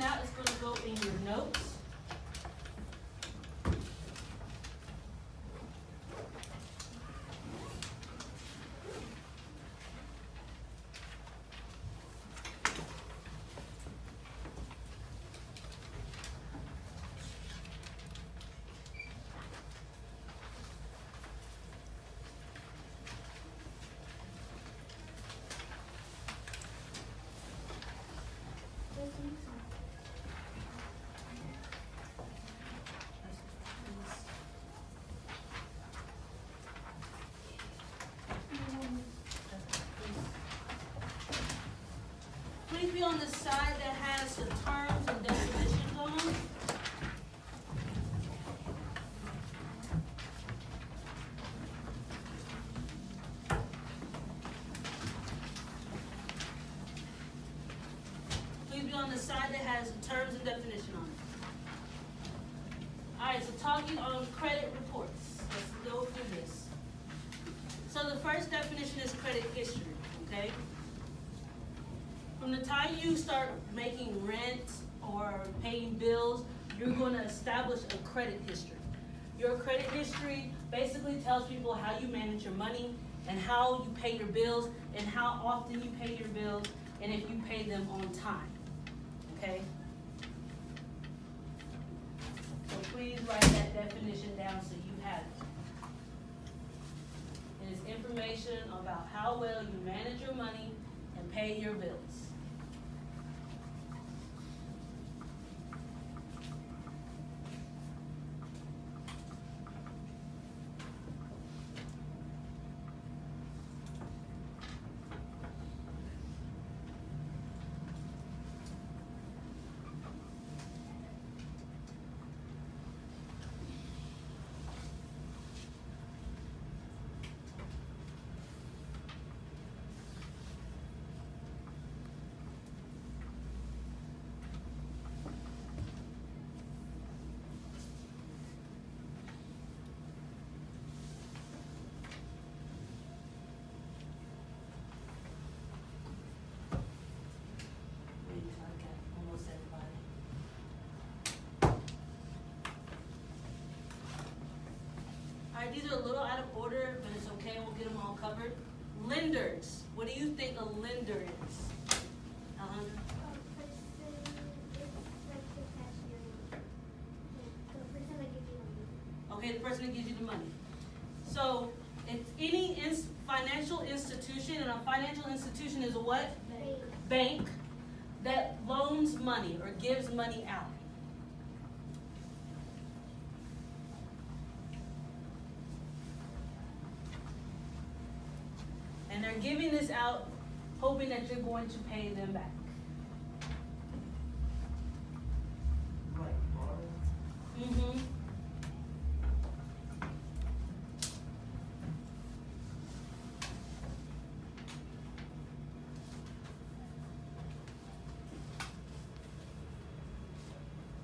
out is going to go in your notes. Please be on the side that has the terms and definitions on them. Please be on the side that has the terms and definition on it. Alright, so talking on credit reports. Let's go through this. So the first definition is credit history, okay? From the time you start making rent or paying bills, you're going to establish a credit history. Your credit history basically tells people how you manage your money and how you pay your bills and how often you pay your bills and if you pay them on time. Okay? So please write that definition down so you have it. It is information about how well you manage your money and pay your bills. These are a little out of order, but it's okay. We'll get them all covered. Lenders. What do you think a lender is? Alejandra? Okay, the person that gives you the money. So it's any financial institution, and a financial institution is a what? Bank that loans money or gives money out. And they're giving this out hoping that you're going to pay them back. Mm-hmm.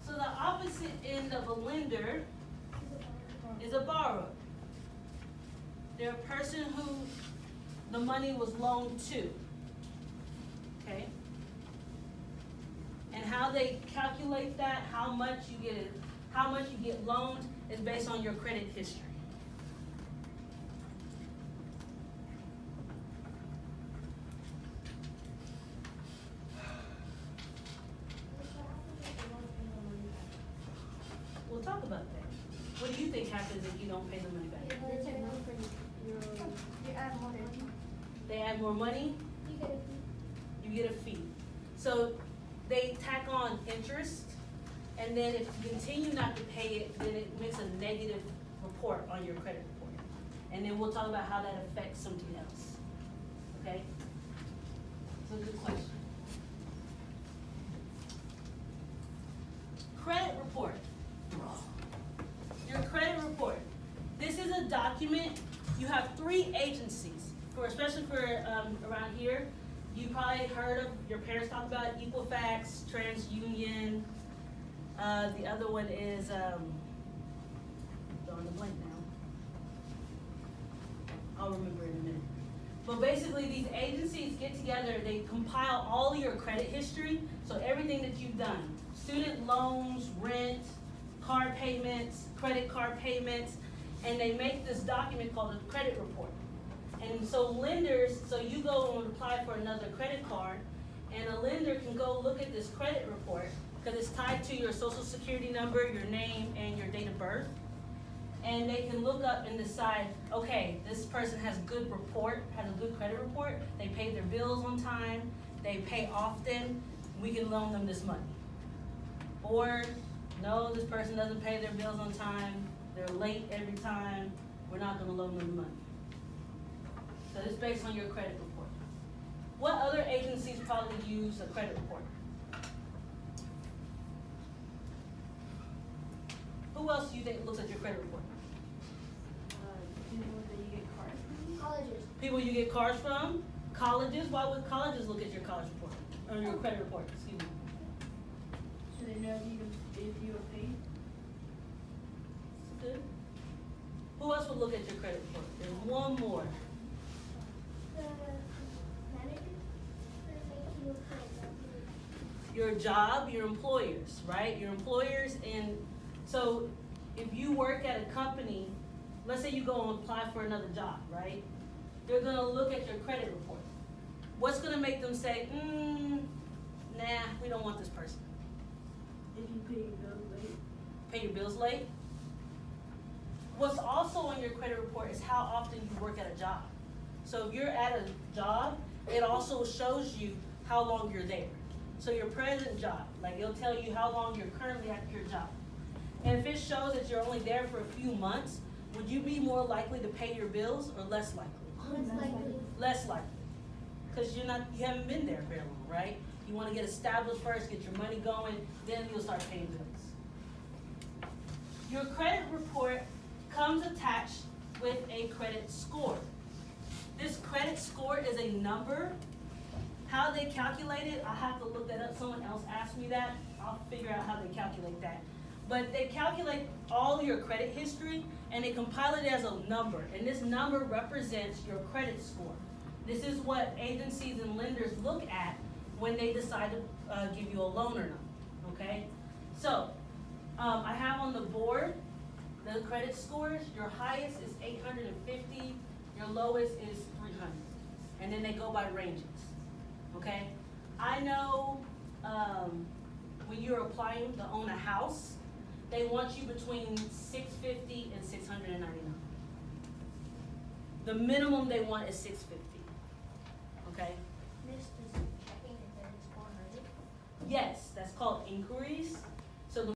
So the opposite end of a lender is a borrower. They're a person who the money was loaned to. Okay? And how they calculate that, how much you get loaned, is based on your credit history. We'll talk about that. What do you think happens if you don't pay the money back? They add more money? You get a fee. So they tack on interest, and then if you continue not to pay it, then it makes a negative report on your credit report. And then we'll talk about how that affects something else. Okay? So good question. Credit report. Your credit report. This is a document. You have 3 agencies, especially for around here. You probably heard of, your parents talk about Equifax, TransUnion. The other one is, drawing the blank now. I'll remember in a minute. But basically, these agencies get together, they compile all of your credit history, so everything that you've done, student loans, rent, car payments, credit card payments, and they make this document called a credit report. And so lenders, so you go and apply for another credit card, and a lender can go look at this credit report, because it's tied to your social security number, your name, and your date of birth. And they can look up and decide, okay, this person has a good credit report, they pay their bills on time, they pay often, we can loan them this money. Or, no, this person doesn't pay their bills on time, they're late every time, we're not gonna loan them the money. So it's based on your credit report. What other agencies probably use a credit report? Who else do you think looks at your credit report? People that you get cars from? Colleges. People you get cars from? Colleges? Why would colleges look at your college report? Or your credit report, excuse me. So they know if you were paid? Good. Who else would look at your credit report? There's one more. The manager for making your credit. Your job, your employers, right? Your employers, and so if you work at a company, let's say you go and apply for another job, right? They're gonna look at your credit report. What's gonna make them say, nah, we don't want this person? If you pay your bills late? Pay your bills late? What's also on your credit report is how often you work at a job. So if you're at a job, it also shows you how long you're there. So your present job, like it'll tell you how long you're currently at your job. And if it shows that you're only there for a few months, would you be more likely to pay your bills or less likely? Less likely. Less likely. Because you haven't been there very long, right? You want to get established first, get your money going, then you'll start paying bills. Your credit report comes attached with a credit score. This credit score is a number. How they calculate it, I have to look that up. Someone else asked me that. I'll figure out how they calculate that. But they calculate all your credit history and they compile it as a number. And this number represents your credit score. This is what agencies and lenders look at when they decide to give you a loan or not, okay? So, I have on the board the credit scores. Your highest is 850, your lowest is 300. And then they go by ranges, okay? I know when you're applying to own a house, they want you between 650 and 699. The minimum they want is 650, okay? This is checking if it's 400. Yes, that's called inquiries.